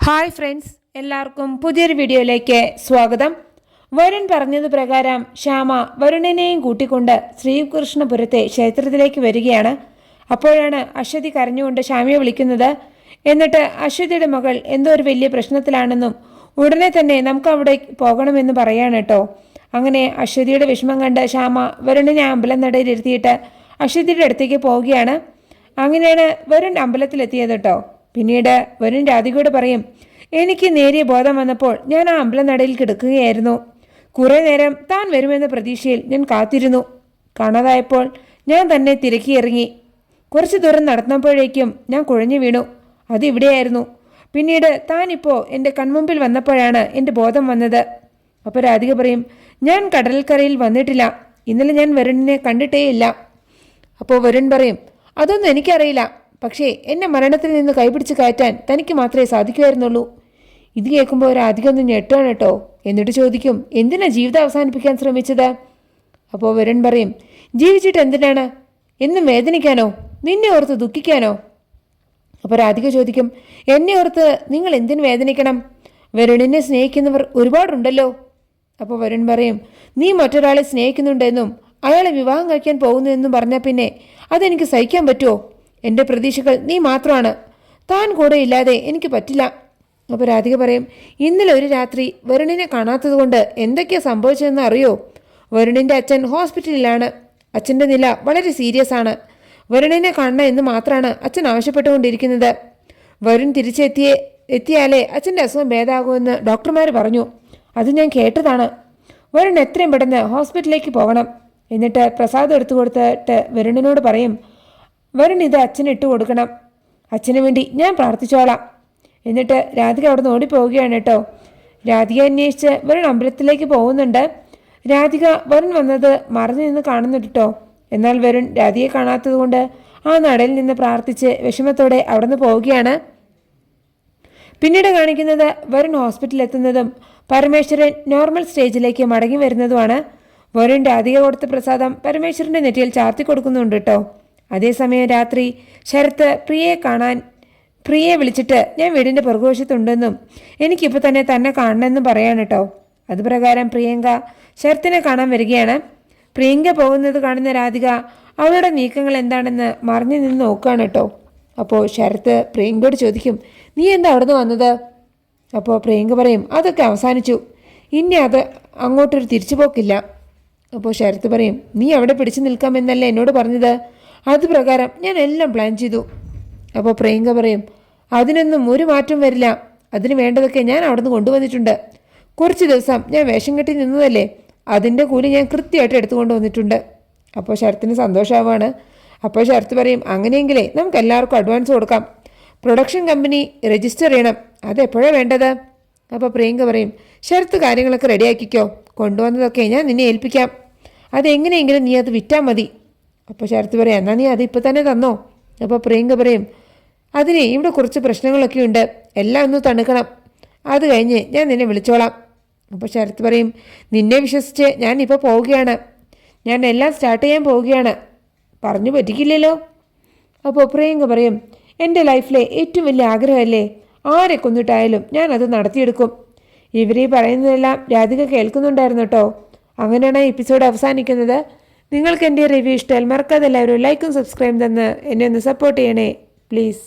Hi friends, എല്ലാവർക്കും പുതിയൊരു വീഡിയോയിലേക്ക് സ്വാഗതം. വരുൺ പറഞ്ഞത് പ്രകാരം ശ്യാമ വരുണിനെയും കൂട്ടിക്കൊണ്ട് ശ്രീകൃഷ്ണപുരത്തെ ക്ഷേത്രത്തിലേക്ക് വരികയാണ്. അപ്പോഴാണ് അശ്വതി കരഞ്ഞുകൊണ്ട് ശ്യാമയെ വിളിക്കുന്നത്. എന്നിട്ട് അശ്വതിയുടെ മകൾ എന്തോ ഒരു വലിയ പ്രശ്നത്തിലാണെന്നും ഉടനെ തന്നെ നമുക്ക് അവിടെ പോകണമെന്ന് പറയാണ് കേട്ടോ. അങ്ങനെ അശ്വതിയുടെ വിഷമം കണ്ട് ശ്യാമ വരുണിനെ അമ്പലം നടയിലിരുത്തിയിട്ട് അശ്വതിയുടെ അടുത്തേക്ക് പോവുകയാണ്. അങ്ങനെയാണ് വരുൺ അമ്പലത്തിലെത്തിയത് കേട്ടോ. പിന്നീട് വരുൺ രാധികയോട് പറയും, എനിക്ക് നേരിയ ബോധം വന്നപ്പോൾ ഞാൻ ആ അമ്പലനടയിൽ കിടക്കുകയായിരുന്നു. കുറേ നേരം താൻ വരുമെന്ന പ്രതീക്ഷയിൽ ഞാൻ കാത്തിരുന്നു. കാണാതായപ്പോൾ ഞാൻ തന്നെ തിരക്കിയിറങ്ങി. കുറച്ച് ദൂരം നടന്നപ്പോഴേക്കും ഞാൻ കുഴഞ്ഞു വീണു. അതിവിടെയായിരുന്നു. പിന്നീട് താനിപ്പോൾ എൻ്റെ കൺമുമ്പിൽ വന്നപ്പോഴാണ് എൻ്റെ ബോധം വന്നത്. അപ്പോൾ രാധിക പറയും, ഞാൻ കടൽക്കരയിൽ വന്നിട്ടില്ല. ഇന്നലെ ഞാൻ വരുണിനെ കണ്ടിട്ടേയില്ല. അപ്പോൾ വരുൺ പറയും, അതൊന്നും എനിക്കറിയില്ല. പക്ഷേ എന്നെ മരണത്തിൽ നിന്ന് കൈപിടിച്ച് കയറ്റാൻ തനിക്ക് മാത്രമേ സാധിക്കുമായിരുന്നുള്ളൂ. ഇത് കേൾക്കുമ്പോൾ രാധിക ഒന്ന് ഞെട്ടാണ് കേട്ടോ. എന്നിട്ട് ചോദിക്കും, എന്തിനാ ജീവിതം അവസാനിപ്പിക്കാൻ ശ്രമിച്ചത്? അപ്പോൾ വരുൺ പറയും, ജീവിച്ചിട്ട് എന്തിനാണ്? എന്നും വേദനിക്കാനോ? നിന്നെ ഓർത്ത് ദുഃഖിക്കാനോ? അപ്പോൾ രാധിക ചോദിക്കും, എന്നെ ഓർത്ത് നിങ്ങൾ എന്തിനു വേദനിക്കണം? വരുണിനെ സ്നേഹിക്കുന്നവർ ഒരുപാടുണ്ടല്ലോ. അപ്പോൾ വരുൺ പറയും, നീ മറ്റൊരാളെ സ്നേഹിക്കുന്നുണ്ടെന്നും അയാളെ വിവാഹം കഴിക്കാൻ പോകുന്നുവെന്നും പറഞ്ഞാൽ പിന്നെ അതെനിക്ക് സഹിക്കാൻ പറ്റുമോ? എൻ്റെ പ്രതീക്ഷകൾ നീ മാത്രമാണ്. താൻ കൂടെ ഇല്ലാതെ എനിക്ക് പറ്റില്ല. അപ്പോൾ രാധിക പറയും, ഇന്നലെ ഒരു രാത്രി വരുണിനെ കാണാത്തത് കൊണ്ട് എന്തൊക്കെയാണ് സംഭവിച്ചതെന്ന് അറിയോ? വരുണിൻ്റെ അച്ഛൻ ഹോസ്പിറ്റലിലാണ്. അച്ഛൻ്റെ നില വളരെ സീരിയസ് ആണ്. വരുണിനെ കാണണം എന്ന് മാത്രമാണ് അച്ഛൻ ആവശ്യപ്പെട്ടുകൊണ്ടിരിക്കുന്നത്. വരുൺ എത്തിയാലേ അച്ഛൻ്റെ അസുഖം ഭേദമാകുമെന്ന് ഡോക്ടർമാർ പറഞ്ഞു. അത് ഞാൻ കേട്ടതാണ്. വരുൺ എത്രയും പെട്ടെന്ന് ഹോസ്പിറ്റലിലേക്ക് പോകണം. എന്നിട്ട് പ്രസാദം എടുത്തു കൊടുത്തിട്ട് വരുണിനോട് പറയും, വരുൺ ഇത് അച്ഛന് ഇട്ട് കൊടുക്കണം. അച്ഛന് വേണ്ടി ഞാൻ പ്രാർത്ഥിച്ചോളാം. എന്നിട്ട് രാധിക അവിടെ നിന്ന് ഓടിപ്പോവുകയാണ് കേട്ടോ. രാധിക അന്വേഷിച്ച് വരുൺ അമ്പലത്തിലേക്ക് പോകുന്നുണ്ട്. രാധിക വരുൺ വന്നത് മറന്നു നിന്ന് കാണുന്നുണ്ട് കേട്ടോ. എന്നാൽ വരുൺ രാധികയെ കാണാത്തത് കൊണ്ട് ആ നടയിൽ നിന്ന് പ്രാർത്ഥിച്ച് വിഷമത്തോടെ അവിടെ നിന്ന് പോവുകയാണ്. പിന്നീട് കാണിക്കുന്നത് വരുൺ ഹോസ്പിറ്റലിൽ എത്തുന്നതും പരമേശ്വരൻ നോർമൽ സ്റ്റേജിലേക്ക് മടങ്ങി വരുന്നതുമാണ്. വരുൺ രാധിക കൊടുത്ത പ്രസാദം പരമേശ്വരൻ്റെ നെറ്റിയിൽ ചാർത്തി കൊടുക്കുന്നുണ്ട് കേട്ടോ. അതേസമയം രാത്രി ശരത്ത് പ്രിയയെ വിളിച്ചിട്ട് ഞാൻ വീടിൻ്റെ പുറകുവശത്തുണ്ടെന്നും എനിക്കിപ്പോൾ തന്നെ കാണണമെന്നും പറയാണ് കേട്ടോ. അതുപ്രകാരം പ്രിയങ്ക ശരത്തിനെ കാണാൻ വരികയാണ്. പ്രിയങ്ക പോകുന്നത് കാണുന്ന രാധിക അവളുടെ നീക്കങ്ങൾ എന്താണെന്ന് മറിഞ്ഞു നിന്ന് നോക്കുകയാണ് കേട്ടോ. അപ്പോൾ ശരത്ത് പ്രിയങ്കയോട് ചോദിക്കും, നീ എന്താ അവിടെ നിന്ന് വന്നത്? അപ്പോൾ പ്രിയങ്ക പറയും, അതൊക്കെ അവസാനിച്ചു. ഇനി അത് അങ്ങോട്ടൊരു തിരിച്ചുപോക്കില്ല. അപ്പോൾ ശരത്ത് പറയും, നീ അവിടെ പിടിച്ചു നിൽക്കാമെന്നല്ല എന്നോട് പറഞ്ഞത്? അത് പ്രകാരം ഞാൻ എല്ലാം പ്ലാൻ ചെയ്തു. അപ്പോൾ പ്രിയങ്ക പറയും, അതിനൊന്നും ഒരു മാറ്റം വരില്ല. അതിന് വേണ്ടതൊക്കെ ഞാൻ അവിടെ നിന്ന് കൊണ്ടുവന്നിട്ടുണ്ട്. കുറച്ച് ദിവസം ഞാൻ വേഷം കെട്ടി നിന്നതല്ലേ, അതിൻ്റെ കൂലി ഞാൻ കൃത്യമായിട്ട് എടുത്തുകൊണ്ട് വന്നിട്ടുണ്ട്. അപ്പോൾ ശരത്തിന് സന്തോഷമാവാണ്. അപ്പോൾ ശരത്ത് പറയും, അങ്ങനെയെങ്കിലേ നമുക്ക് എല്ലാവർക്കും അഡ്വാൻസ് കൊടുക്കാം. പ്രൊഡക്ഷൻ കമ്പനി രജിസ്റ്റർ ചെയ്യണം. അതെപ്പോഴാണ് വേണ്ടത്? അപ്പോൾ പ്രിയങ്ക പറയും, ശരത്ത് കാര്യങ്ങളൊക്കെ റെഡിയാക്കിക്കോ. കൊണ്ടുവന്നതൊക്കെ ഞാൻ നിന്നെ ഏൽപ്പിക്കാം. അതെങ്ങനെയെങ്കിലും നീ അത് വിറ്റാൽ മതി. അപ്പോൾ ശരത്ത് പറയാം, എന്നാൽ നീ അത് ഇപ്പോൾ തന്നെ തന്നോ? അപ്പോൾ പ്രിയങ്ക പറയും, അതിന് ഇവിടെ കുറച്ച് പ്രശ്നങ്ങളൊക്കെ ഉണ്ട്, എല്ലാം ഒന്ന് തണുക്കണം. അത് കഴിഞ്ഞ് ഞാൻ നിന്നെ വിളിച്ചോളാം. അപ്പോൾ ശരത്ത് പറയും, നിന്നെ വിശ്വസിച്ച് ഞാൻ ഇപ്പോൾ പോവുകയാണ്. ഞാൻ എല്ലാം സ്റ്റാർട്ട് ചെയ്യാൻ പോവുകയാണ്. പറഞ്ഞു പറ്റിക്കില്ലല്ലോ. അപ്പോൾ പ്രിയങ്ക പറയും, എൻ്റെ ലൈഫിലെ ഏറ്റവും വലിയ ആഗ്രഹമല്ലേ, ആരെ കൊന്നിട്ടായാലും ഞാൻ അത് നടത്തിയെടുക്കും. ഇവരീ പറയുന്നതെല്ലാം രാധിക കേൾക്കുന്നുണ്ടായിരുന്നു കേട്ടോ. അങ്ങനെയാണ് എപ്പിസോഡ് അവസാനിക്കുന്നത്. നിങ്ങൾക്ക് എൻ്റെ റിവ്യൂ ഇഷ്ടമായാൽ മറക്കാതെ എല്ലാവരും ലൈക്കും സബ്സ്ക്രൈബും തന്ന് എന്നെ ഒന്ന് സപ്പോർട്ട് ചെയ്യണേ പ്ലീസ്.